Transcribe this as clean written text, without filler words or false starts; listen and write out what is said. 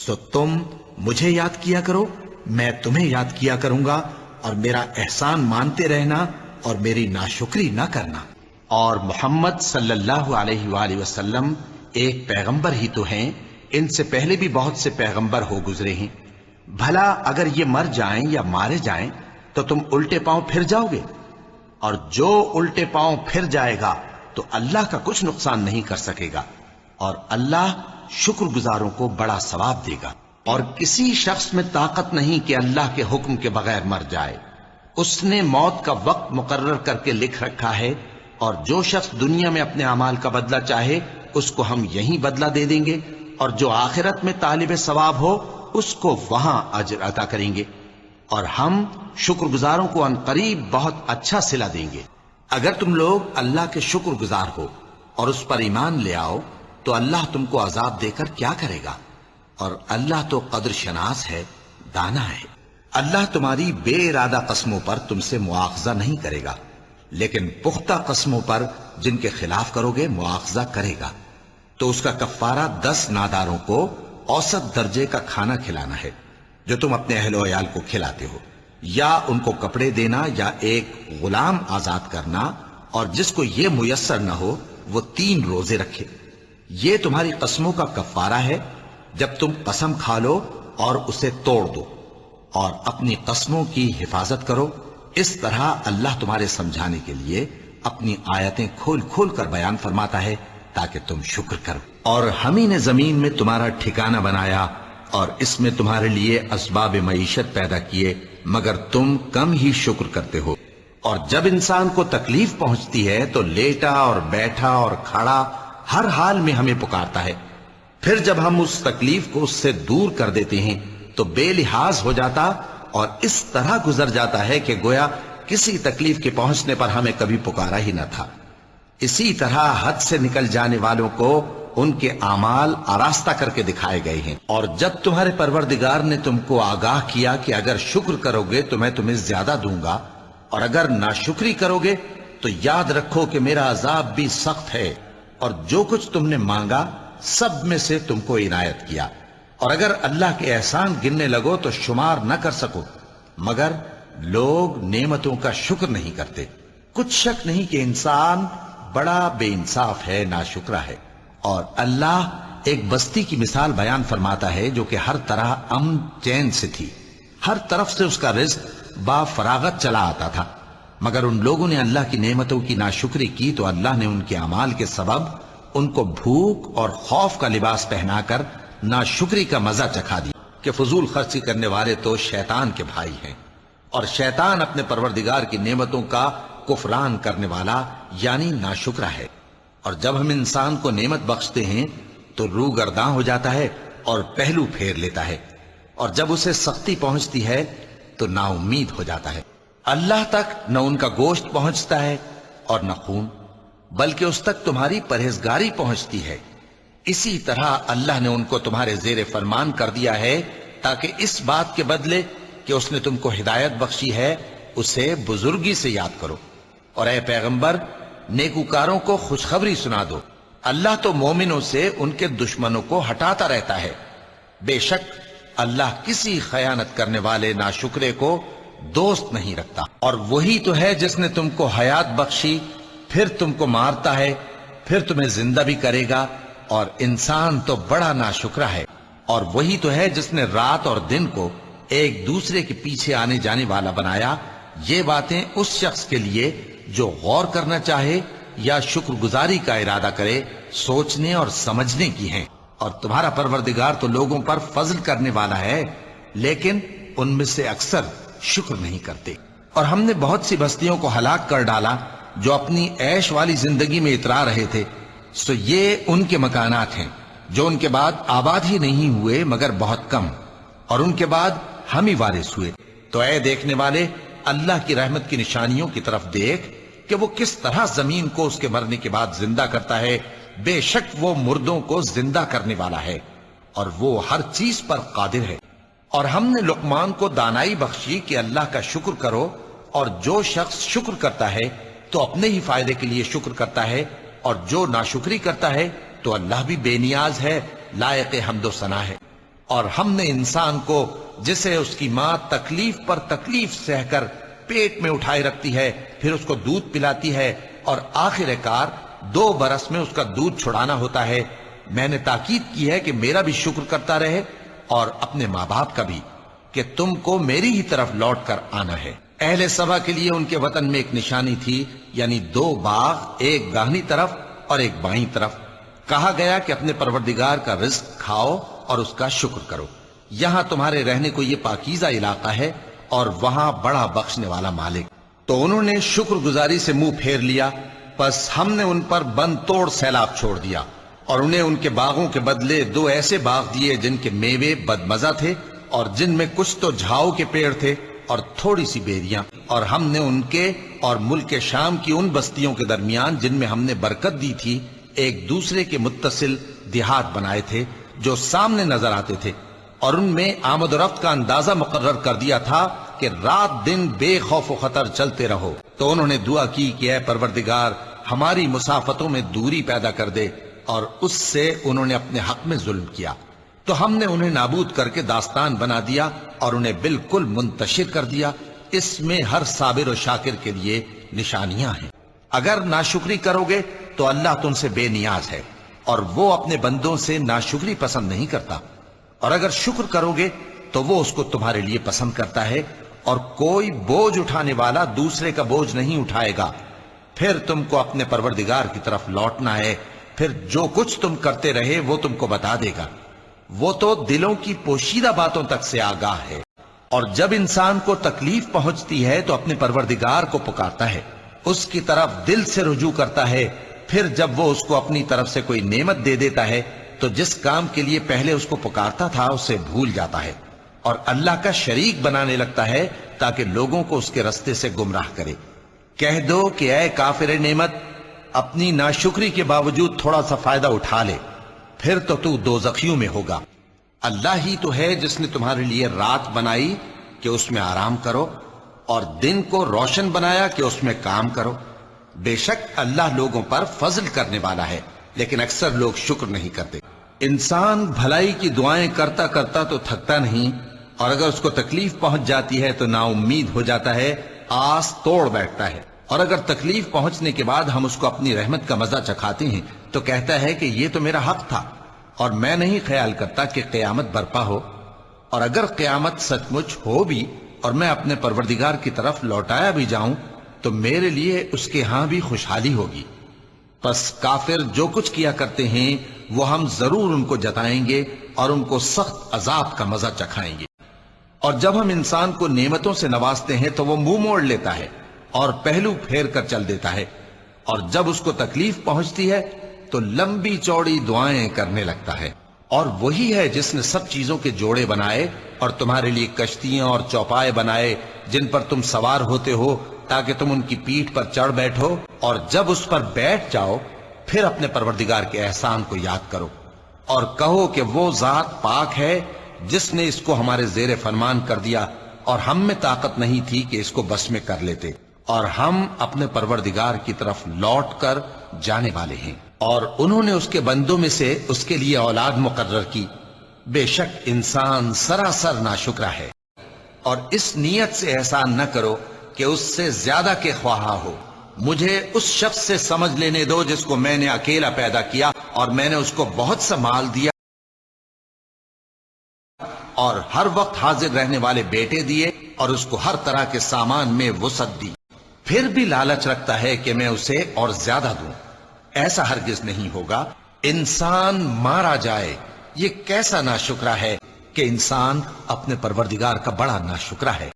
سو تم مجھے یاد کیا کرو، میں تمہیں یاد کیا کروں گا، اور میرا احسان مانتے رہنا اور میری ناشکری نہ کرنا۔ اور محمد صلی اللہ علیہ وآلہ وسلم ایک پیغمبر ہی تو ہیں، ان سے پہلے بھی بہت سے پیغمبر ہو گزرے ہیں۔ بھلا اگر یہ مر جائیں یا مارے جائیں تو تم الٹے پاؤں پھر جاؤ گے؟ اور جو الٹے پاؤں پھر جائے گا تو اللہ کا کچھ نقصان نہیں کر سکے گا، اور اللہ شکر گزاروں کو بڑا ثواب دے گا۔ اور کسی شخص میں طاقت نہیں کہ اللہ کے حکم کے بغیر مر جائے، اس نے موت کا وقت مقرر کر کے لکھ رکھا ہے، اور جو شخص دنیا میں اپنے اعمال کا بدلہ چاہے اس کو ہم یہیں بدلہ دے دیں گے، اور جو آخرت میں طالب ثواب ہو اس کو وہاں اجر عطا کریں گے، اور ہم شکر گزاروں کو عنقریب بہت اچھا صلہ دیں گے۔ اگر تم لوگ اللہ کے شکر گزار ہو اور اس پر ایمان لے آؤ تو اللہ تم کو عذاب دے کر کیا کرے گا، اور اللہ تو قدر شناس ہے، دانا ہے۔ اللہ تمہاری بے ارادہ قسموں پر تم سے مواخذہ نہیں کرے گا، لیکن پختہ قسموں پر جن کے خلاف کرو گے مواخذہ کرے گا۔ تو اس کا کفارہ 10 ناداروں کو اوسط درجے کا کھانا کھلانا ہے جو تم اپنے اہل و عیال کو کھلاتے ہو، یا ان کو کپڑے دینا، یا ایک غلام آزاد کرنا، اور جس کو یہ میسر نہ ہو وہ 3 روزے رکھے۔ یہ تمہاری قسموں کا کفارہ ہے جب تم قسم کھا لو اور اسے توڑ دو، اور اپنی قسموں کی حفاظت کرو۔ اس طرح اللہ تمہارے سمجھانے کے لیے اپنی آیتیں کھول کھول کر بیان فرماتا ہے تاکہ تم شکر کرو۔ اور ہم ہی نے زمین میں تمہارا ٹھکانہ بنایا اور اس میں تمہارے لیے اسباب معیشت پیدا کیے، مگر تم کم ہی شکر کرتے ہو۔ اور جب انسان کو تکلیف پہنچتی ہے تو لیٹا اور بیٹھا اور کھڑا ہر حال میں ہمیں پکارتا ہے، پھر جب ہم اس تکلیف کو اس سے دور کر دیتے ہیں تو بے لحاظ ہو جاتا اور اس طرح گزر جاتا ہے کہ گویا کسی تکلیف کے پہنچنے پر ہمیں کبھی پکارا ہی نہ تھا۔ اسی طرح حد سے نکل جانے والوں کو ان کے اعمال آراستہ کر کے دکھائے گئے ہیں۔ اور جب تمہارے پروردگار نے تم کو آگاہ کیا کہ اگر شکر کرو گے تو میں تمہیں زیادہ دوں گا، اور اگر ناشکری کرو گے تو یاد رکھو کہ میرا عذاب بھی سخت ہے، اور جو کچھ تم نے مانگا سب میں سے تم کو عنایت کیا، اور اگر اللہ کے احسان گننے لگو تو شمار نہ کر سکو، مگر لوگ نعمتوں کا شکر نہیں کرتے۔ کچھ شک نہیں کہ انسان بڑا بے انصاف ہے، ناشکرا ہے۔ اور اللہ ایک بستی کی مثال بیان فرماتا ہے جو کہ ہر طرح امن چین سے تھی، ہر طرف سے اس کا رزق با فراغت چلا آتا تھا، مگر ان لوگوں نے اللہ کی نعمتوں کی ناشکری کی تو اللہ نے ان کے اعمال کے سبب ان کو بھوک اور خوف کا لباس پہنا کر ناشکری کا مزہ چکھا دیا کہ فضول خرچی کرنے والے تو شیطان کے بھائی ہیں، اور شیطان اپنے پروردگار کی نعمتوں کا کفران کرنے والا یعنی ناشکرا ہے۔ اور جب ہم انسان کو نعمت بخشتے ہیں تو روح گرداں ہو جاتا ہے اور پہلو پھیر لیتا ہے، اور جب اسے سختی پہنچتی ہے تو نا امید ہو جاتا ہے۔ اللہ تک نہ ان کا گوشت پہنچتا ہے اور نہ خون، بلکہ اس تک تمہاری پرہیزگاری پہنچتی ہے۔ اسی طرح اللہ نے ان کو تمہارے زیر فرمان کر دیا ہے تاکہ اس بات کے بدلے کہ اس نے تم کو ہدایت بخشی ہے اسے بزرگی سے یاد کرو۔ اور اے پیغمبر، نیکوکاروں کو خوشخبری سنا دو، اللہ تو مومنوں سے ان کے دشمنوں کو ہٹاتا رہتا ہے۔ بے شک اللہ کسی خیانت کرنے والے ناشکرے کو دوست نہیں رکھتا۔ اور وہی تو ہے جس نے تم کو حیات بخشی، پھر تم کو مارتا ہے، پھر تمہیں زندہ بھی کرے گا، اور انسان تو بڑا ناشکرا ہے۔ اور وہی تو ہے جس نے رات اور دن کو ایک دوسرے کے پیچھے آنے جانے والا بنایا۔ یہ باتیں اس شخص کے لیے جو غور کرنا چاہے یا شکر گزاری کا ارادہ کرے سوچنے اور سمجھنے کی ہیں۔ اور تمہارا پروردگار تو لوگوں پر فضل کرنے والا ہے، لیکن ان میں سے اکثر شکر نہیں کرتے۔ اور ہم نے بہت سی بستیوں کو ہلاک کر ڈالا جو اپنی عیش والی زندگی میں اترا رہے تھے، سو یہ ان کے مکانات ہیں جو ان کے بعد آباد ہی نہیں ہوئے مگر بہت کم، اور ان کے بعد ہم ہی وارث ہوئے۔ تو اے دیکھنے والے، اللہ کی رحمت کی نشانیوں کی طرف دیکھ کہ وہ کس طرح زمین کو اس کے مرنے کے بعد زندہ کرتا ہے۔ بے شک وہ مردوں کو زندہ کرنے والا ہے اور وہ ہر چیز پر قادر ہے۔ اور ہم نے لقمان کو دانائی بخشی کہ اللہ کا شکر کرو، اور جو شخص شکر کرتا ہے تو اپنے ہی فائدے کے لیے شکر کرتا ہے، اور جو ناشکری کرتا ہے تو اللہ بھی بے نیاز ہے، لائق حمد و ثنا ہے۔ اور ہم نے انسان کو جسے اس کی ماں تکلیف پر تکلیف سہ کر پیٹ میں اٹھائے رکھتی ہے، پھر اس کو دودھ پلاتی ہے اور آخر کار 2 برس میں اس کا دودھ چھڑانا ہوتا ہے، میں نے تاکید کی ہے کہ میرا بھی شکر کرتا رہے اور اپنے ماں باپ کا بھی، کہ تم کو میری ہی طرف لوٹ کر آنا ہے۔ اہل سبا کے لیے ان کے وطن میں ایک نشانی تھی، یعنی 2 باغ، ایک داہنی طرف اور ایک بائیں طرف۔ کہا گیا کہ اپنے پروردگار کا رزق کھاؤ اور اس کا شکر کرو، یہاں تمہارے رہنے کو یہ پاکیزہ علاقہ ہے اور وہاں بڑا بخشنے والا مالک۔ تو انہوں نے شکر گزاری سے منہ پھیر لیا، پس ہم نے ان پر بند توڑ سیلاب چھوڑ دیا، اور انہیں ان کے باغوں کے بدلے 2 ایسے باغ دیے جن کے میوے بدمزہ تھے اور جن میں کچھ تو جھاؤ کے پیڑ تھے اور تھوڑی سی بیریاں، اور ہم نے ان کے اور ملک شام کی ان بستیوں کے درمیان جن میں ہم نے برکت دی تھی ایک دوسرے کے متصل دیہات بنائے تھے جو سامنے نظر آتے تھے، اور ان میں آمد و رفت کا اندازہ مقرر کر دیا تھا کہ رات دن بے خوف و خطر چلتے رہو۔ تو انہوں نے دعا کی کہ اے پروردگار ہماری مسافتوں میں دوری پیدا کر دے، اور اس سے انہوں نے اپنے حق میں ظلم کیا، تو ہم نے انہیں نابود کر کے داستان بنا دیا اور انہیں بالکل منتشر کر دیا۔ اس میں ہر صابر و شاکر کے لیے نشانیاں ہیں۔ اگر ناشکری کرو گے تو اللہ تم سے بے نیاز ہے اور وہ اپنے بندوں سے ناشکری پسند نہیں کرتا، اور اگر شکر کرو گے تو وہ اس کو تمہارے لیے پسند کرتا ہے، اور کوئی بوجھ اٹھانے والا دوسرے کا بوجھ نہیں اٹھائے گا۔ پھر تم کو اپنے پروردگار کی طرف لوٹنا ہے، پھر جو کچھ تم کرتے رہے وہ تم کو بتا دے گا، وہ تو دلوں کی پوشیدہ باتوں تک سے آگاہ ہے۔ اور جب انسان کو تکلیف پہنچتی ہے تو اپنے پروردگار کو پکارتا ہے، اس کی طرف دل سے رجوع کرتا ہے، پھر جب وہ اس کو اپنی طرف سے کوئی نعمت دے دیتا ہے تو جس کام کے لیے پہلے اس کو پکارتا تھا اسے بھول جاتا ہے اور اللہ کا شریک بنانے لگتا ہے تاکہ لوگوں کو اس کے رستے سے گمراہ کرے۔ کہہ دو کہ اے کافر نعمت، اپنی ناشکری کے باوجود تھوڑا سا فائدہ اٹھا لے، پھر تو دوزخیوں میں ہوگا۔ اللہ ہی تو ہے جس نے تمہارے لیے رات بنائی کہ اس میں آرام کرو، اور دن کو روشن بنایا کہ اس میں کام کرو۔ بے شک اللہ لوگوں پر فضل کرنے والا ہے، لیکن اکثر لوگ شکر نہیں کرتے۔ انسان بھلائی کی دعائیں کرتا کرتا تو تھکتا نہیں، اور اگر اس کو تکلیف پہنچ جاتی ہے تو نا امید ہو جاتا ہے، آس توڑ بیٹھتا ہے، اور اگر تکلیف پہنچنے کے بعد ہم اس کو اپنی رحمت کا مزہ چکھاتے ہیں تو کہتا ہے کہ یہ تو میرا حق تھا، اور میں نہیں خیال کرتا کہ قیامت برپا ہو۔ اور اگر قیامت سچ مچ ہو بھی اور میں اپنے پروردگار کی طرف لوٹایا بھی جاؤں تو میرے لیے اس کے ہاں بھی خوشحالی ہوگی۔ پس کافر جو کچھ کیا کرتے ہیں وہ ہم ضرور ان کو جتائیں گے اور ان کو سخت عذاب کا مزہ چکھائیں گے۔ اور جب ہم انسان کو نعمتوں سے نوازتے ہیں تو وہ منہ موڑ لیتا ہے اور پہلو پھیر کر چل دیتا ہے، اور جب اس کو تکلیف پہنچتی ہے تو لمبی چوڑی دعائیں کرنے لگتا ہے۔ اور وہی ہے جس نے سب چیزوں کے جوڑے بنائے اور تمہارے لیے کشتیاں اور چوپائے بنائے جن پر تم سوار ہوتے ہو تاکہ تم ان کی پیٹھ پر چڑھ بیٹھو، اور جب اس پر بیٹھ جاؤ پھر اپنے پروردگار کے احسان کو یاد کرو اور کہو کہ وہ ذات پاک ہے جس نے اس کو ہمارے زیر فرمان کر دیا اور ہم میں طاقت نہیں تھی کہ اس کو بس میں کر لیتے، اور ہم اپنے پروردگار کی طرف لوٹ کر جانے والے ہیں۔ اور انہوں نے اس کے بندوں میں سے اس کے لیے اولاد مقرر کی، بے شک انسان سراسر ناشکرا ہے۔ اور اس نیت سے احسان نہ کرو کہ اس سے زیادہ کے خواہاں ہو، مجھے اس شخص سے سمجھ لینے دو جس کو میں نے اکیلا پیدا کیا اور میں نے اس کو بہت سا مال دیا اور ہر وقت حاضر رہنے والے بیٹے دیے اور اس کو ہر طرح کے سامان میں وسعت دی، پھر بھی لالچ رکھتا ہے کہ میں اسے اور زیادہ دوں۔ ایسا ہرگز نہیں ہوگا۔ انسان مارا جائے، یہ کیسا ناشکرا ہے کہ انسان اپنے پروردگار کا بڑا ناشکرا ہے۔